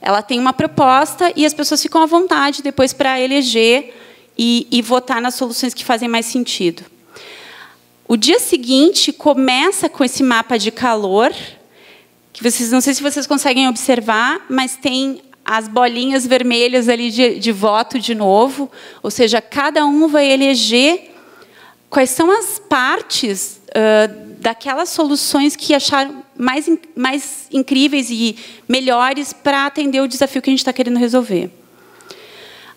[SPEAKER 1] Ela tem uma proposta e as pessoas ficam à vontade depois para eleger e votar nas soluções que fazem mais sentido. O dia seguinte começa com esse mapa de calor, que não sei se vocês conseguem observar, mas tem as bolinhas vermelhas ali de voto de novo, ou seja, cada um vai eleger quais são as partes daquelas soluções que acharam mais incríveis e melhores para atender o desafio que a gente está querendo resolver.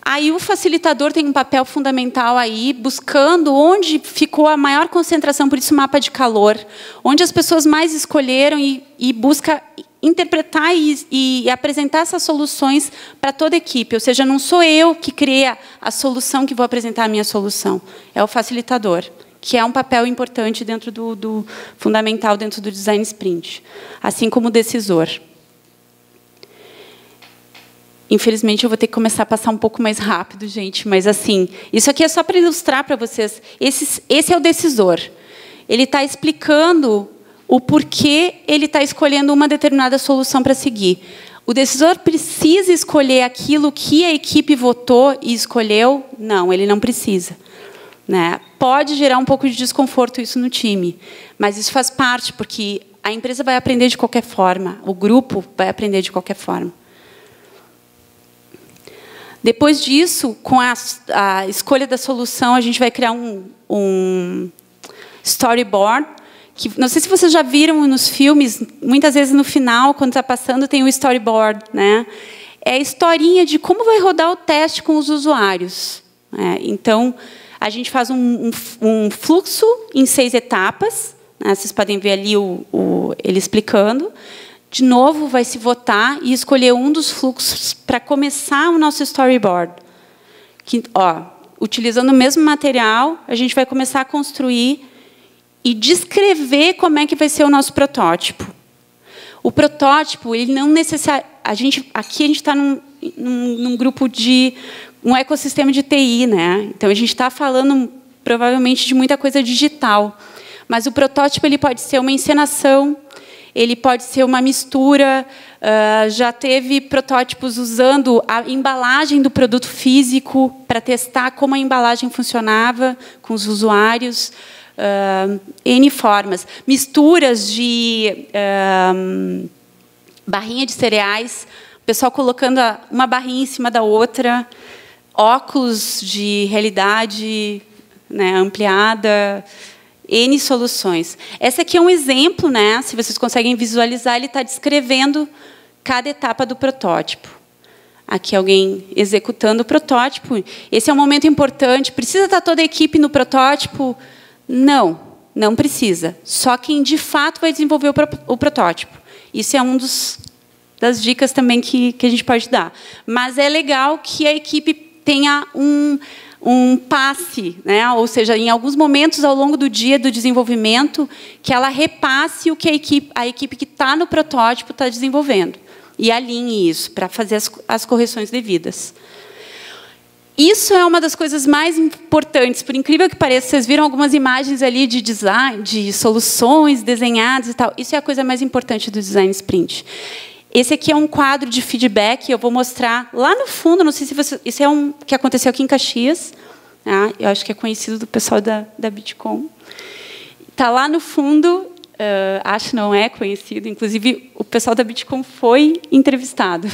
[SPEAKER 1] Aí o facilitador tem um papel fundamental aí, buscando onde ficou a maior concentração, por isso o mapa de calor, onde as pessoas mais escolheram e busca interpretar e apresentar essas soluções para toda a equipe. Ou seja, não sou eu que cria a solução que vou apresentar a minha solução, é o facilitador, que é um papel importante dentro do fundamental dentro do design sprint, assim como o decisor. Infelizmente, eu vou ter que começar a passar um pouco mais rápido, gente, mas assim, isso aqui é só para ilustrar para vocês. Esse é o decisor. Ele está explicando o porquê ele está escolhendo uma determinada solução para seguir. O decisor precisa escolher aquilo que a equipe votou e escolheu? Não, ele não precisa, né? Pode gerar um pouco de desconforto isso no time, mas isso faz parte, porque a empresa vai aprender de qualquer forma, o grupo vai aprender de qualquer forma. Depois disso, com a escolha da solução, a gente vai criar um storyboard, que não sei se vocês já viram nos filmes, muitas vezes no final, quando está passando, tem o storyboard, né? É a historinha de como vai rodar o teste com os usuários, né? Então, a gente faz um fluxo em 6 etapas, né? Vocês podem ver ali ele explicando. De novo, vai se votar e escolher um dos fluxos para começar o nosso storyboard. Que, utilizando o mesmo material, a gente vai começar a construir e descrever como é que vai ser o nosso protótipo. O protótipo, ele não necessariamente... Aqui a gente está num grupo de... um ecossistema de TI, né? Então, a gente está falando, provavelmente, de muita coisa digital. Mas o protótipo ele pode ser uma encenação, ele pode ser uma mistura. Já teve protótipos usando a embalagem do produto físico para testar como a embalagem funcionava com os usuários. N formas. Misturas de barrinha de cereais, o pessoal colocando uma barrinha em cima da outra, óculos de realidade, né, ampliada, N soluções. Esse aqui é um exemplo, né? Se vocês conseguem visualizar, ele está descrevendo cada etapa do protótipo. Aqui alguém executando o protótipo. Esse é um momento importante. Precisa estar toda a equipe no protótipo? Não, não precisa. Só quem, de fato, vai desenvolver o protótipo. Isso é das dicas também que a gente pode dar. Mas é legal que a equipe tenha um passe, né? Ou seja, em alguns momentos ao longo do dia do desenvolvimento, que ela repasse o que a equipe que está no protótipo está desenvolvendo e alinhe isso para fazer as correções devidas. Isso é uma das coisas mais importantes. Por incrível que pareça, vocês viram algumas imagens ali de design, de soluções desenhadas e tal. Isso é a coisa mais importante do design sprint. Esse aqui é um quadro de feedback, eu vou mostrar lá no fundo, não sei se você... Isso é um que aconteceu aqui em Caxias, tá? Eu acho que é conhecido do pessoal da Bitcoin. Está lá no fundo, acho que não é conhecido, inclusive o pessoal da Bitcoin foi entrevistado.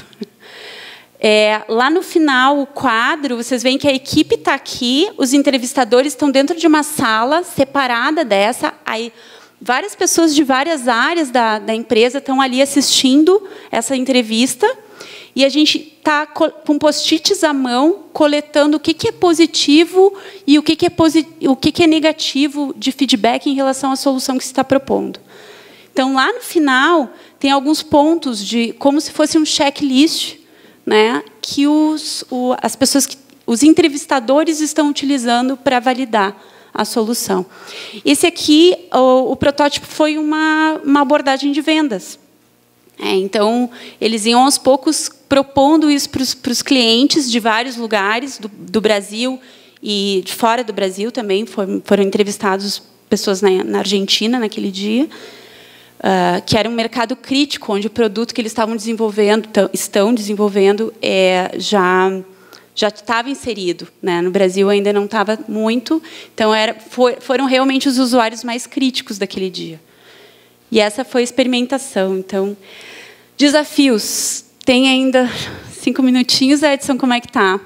[SPEAKER 1] Lá no final, o quadro, vocês veem que a equipe está aqui, os entrevistadores estão dentro de uma sala separada dessa, aí várias pessoas de várias áreas da empresa estão ali assistindo essa entrevista e a gente está com post-its à mão, coletando o que é positivo e o que é negativo de feedback em relação à solução que se está propondo. Então, lá no final, tem alguns pontos, como se fosse um checklist, né, que as pessoas, os entrevistadores estão utilizando para validar a solução. Esse aqui, o protótipo foi uma abordagem de vendas. Então, eles iam aos poucos propondo isso para os clientes de vários lugares do Brasil e de fora do Brasil também. Foram entrevistados pessoas na Argentina naquele dia, que era um mercado crítico, onde o produto que eles estão desenvolvendo já estava inserido, né? No Brasil ainda não estava muito, então foram realmente os usuários mais críticos daquele dia. E essa foi a experimentação. Então, desafios. Tem ainda 5 minutinhos, Edson, como é que está?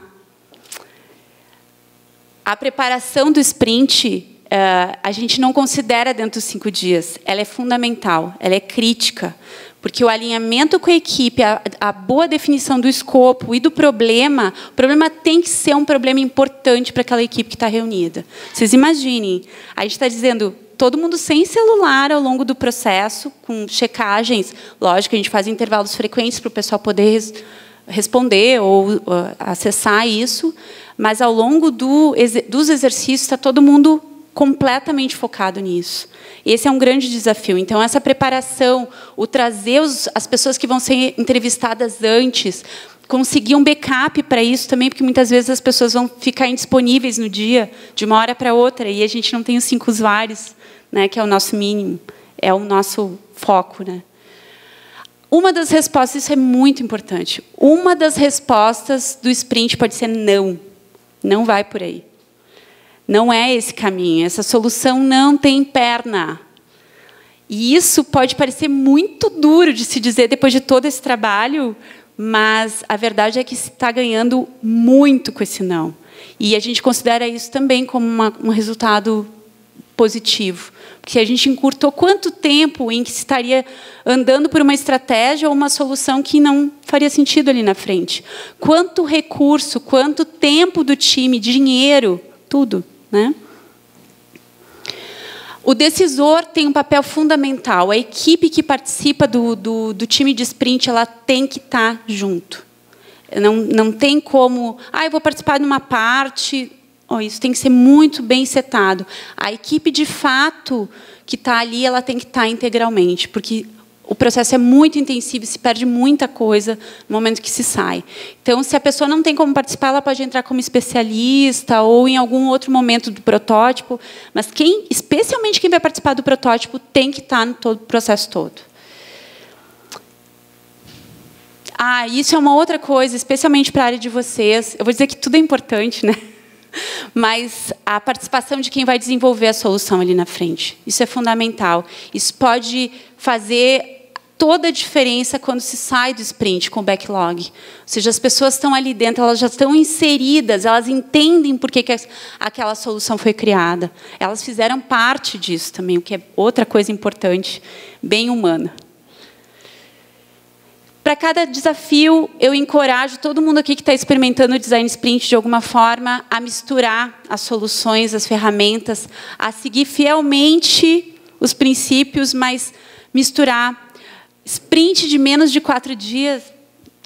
[SPEAKER 1] A preparação do sprint, a gente não considera dentro dos 5 dias. Ela é fundamental, ela é crítica. Porque o alinhamento com a equipe, a boa definição do escopo e do problema, o problema tem que ser um problema importante para aquela equipe que está reunida. Vocês imaginem, a gente está dizendo, todo mundo sem celular ao longo do processo, com checagens. Lógico, a gente faz intervalos frequentes para o pessoal poder responder ou acessar isso, mas ao longo dos exercícios está todo mundo completamente focado nisso. Esse é um grande desafio. Então, essa preparação, o trazer as pessoas que vão ser entrevistadas antes, conseguir um backup para isso também, porque muitas vezes as pessoas vão ficar indisponíveis no dia, de uma hora para outra, e a gente não tem os 5 usuários, né, que é o nosso mínimo, é o nosso foco, né? Uma das respostas, isso é muito importante, uma das respostas do sprint pode ser não. Não vai por aí. Não é esse caminho, essa solução não tem perna. E isso pode parecer muito duro de se dizer depois de todo esse trabalho, mas a verdade é que se está ganhando muito com esse não. E a gente considera isso também como um resultado positivo. Porque a gente encurtou quanto tempo em que se estaria andando por uma estratégia ou uma solução que não faria sentido ali na frente. Quanto recurso, quanto tempo do time, dinheiro, tudo. Né? O decisor tem um papel fundamental. A equipe que participa do time de sprint, ela tem que estar junto. Não tem como... eu vou participar de uma parte... isso tem que ser muito bem setado. A equipe, de fato, que está ali, ela tem que estar integralmente, porque o processo é muito intensivo, se perde muita coisa no momento que se sai. Então, se a pessoa não tem como participar, ela pode entrar como especialista ou em algum outro momento do protótipo, mas especialmente quem vai participar do protótipo tem que estar no todo o processo todo. Isso é uma outra coisa, especialmente para a área de vocês. Eu vou dizer que tudo é importante, né? Mas a participação de quem vai desenvolver a solução ali na frente. Isso é fundamental. Isso pode fazer toda a diferença quando se sai do sprint com o backlog. Ou seja, as pessoas estão ali dentro, elas já estão inseridas, elas entendem por que aquela solução foi criada. Elas fizeram parte disso também, o que é outra coisa importante, bem humana. Para cada desafio, eu encorajo todo mundo aqui que está experimentando o design sprint de alguma forma a misturar as soluções, as ferramentas, a seguir fielmente os princípios, mas misturar. Sprint de menos de 4 dias,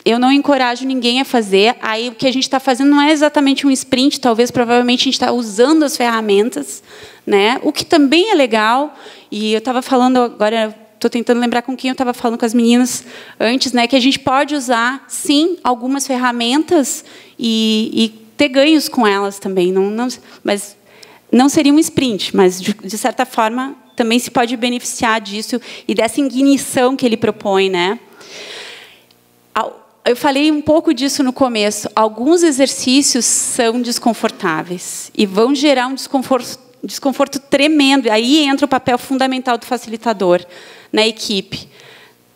[SPEAKER 1] eu não encorajo ninguém a fazer. Aí o que a gente está fazendo não é exatamente um sprint, talvez, provavelmente, a gente está usando as ferramentas, né? O que também é legal. E eu estava falando agora, estou tentando lembrar com quem eu estava falando com as meninas antes, né? Que a gente pode usar, sim, algumas ferramentas e ter ganhos com elas também. Mas não seria um sprint, mas, de certa forma, também se pode beneficiar disso e dessa ignição que ele propõe, né? Eu falei um pouco disso no começo. Alguns exercícios são desconfortáveis e vão gerar um desconforto tremendo. Aí entra o papel fundamental do facilitador na equipe.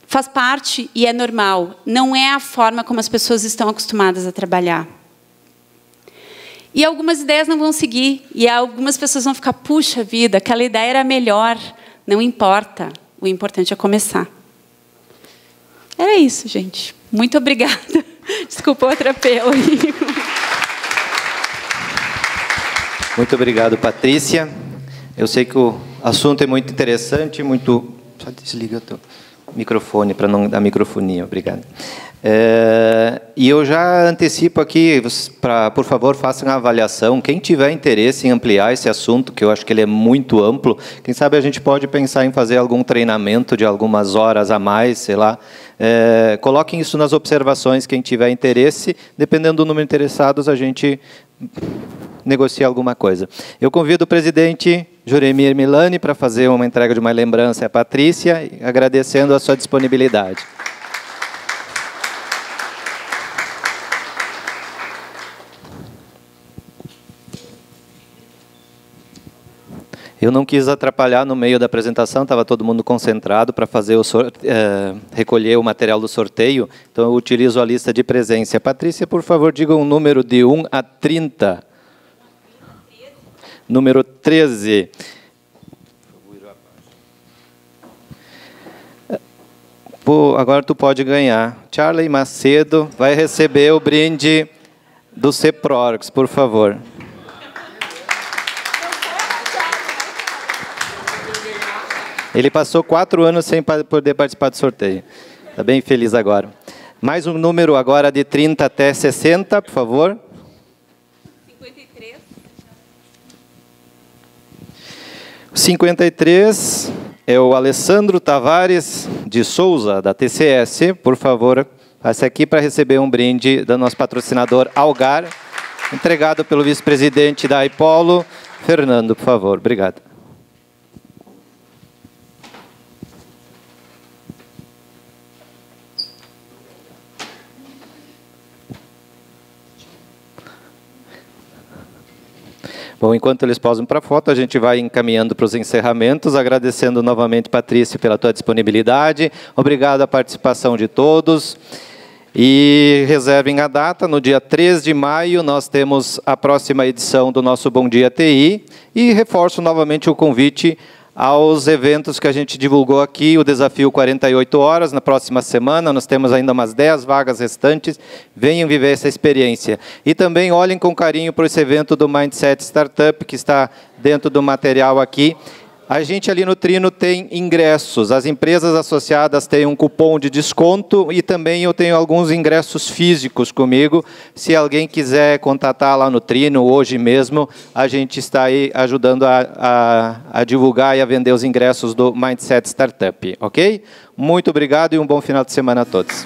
[SPEAKER 1] Faz parte e é normal. Não é a forma como as pessoas estão acostumadas a trabalhar. E algumas ideias não vão seguir. E algumas pessoas vão ficar, puxa vida, aquela ideia era melhor. Não importa. O importante é começar. Era isso, gente. Muito obrigada. Desculpa o atropelo.
[SPEAKER 2] Muito obrigado, Patrícia. Eu sei que o assunto é muito interessante, muito... Só desliga o teu microfone para não dar microfonia. Obrigado. E eu já antecipo aqui, por favor, façam a avaliação. Quem tiver interesse em ampliar esse assunto, que eu acho que ele é muito amplo, quem sabe a gente pode pensar em fazer algum treinamento de algumas horas a mais, sei lá. Coloquem isso nas observações, quem tiver interesse. Dependendo do número de interessados, a gente negocia alguma coisa. Eu convido o presidente Juremir Milani para fazer uma entrega de uma lembrança à Patrícia, agradecendo a sua disponibilidade. Eu não quis atrapalhar no meio da apresentação, estava todo mundo concentrado para fazer recolher o material do sorteio, então eu utilizo a lista de presença. Patrícia, por favor, diga um número de 1 a 30. Número 13. Pô, agora tu pode ganhar. Charlie Macedo vai receber o brinde do CEPRORGS, por favor. Ele passou 4 anos sem poder participar do sorteio. Está bem feliz agora. Mais um número agora de 30 até 60, por favor.
[SPEAKER 1] 53.
[SPEAKER 2] 53 é o Alessandro Tavares de Souza, da TCS. Por favor, passe aqui para receber um brinde do nosso patrocinador Algar, entregado pelo vice-presidente da Ipolo, Fernando, por favor. Obrigado. Bom, enquanto eles posam para a foto, a gente vai encaminhando para os encerramentos, agradecendo novamente, Patrícia, pela tua disponibilidade. Obrigado à participação de todos. E reservem a data, no dia 3 de maio, nós temos a próxima edição do nosso Bom Dia TI. E reforço novamente o convite aos eventos que a gente divulgou aqui, o Desafio 48 Horas, na próxima semana, nós temos ainda umas 10 vagas restantes, venham viver essa experiência. E também olhem com carinho para esse evento do Mindset Startup, que está dentro do material aqui. A gente ali no Trino tem ingressos, as empresas associadas têm um cupom de desconto e também eu tenho alguns ingressos físicos comigo. Se alguém quiser contatar lá no Trino, hoje mesmo, a gente está aí ajudando a divulgar e a vender os ingressos do Mindset Startup, ok? Muito obrigado e um bom final de semana a todos.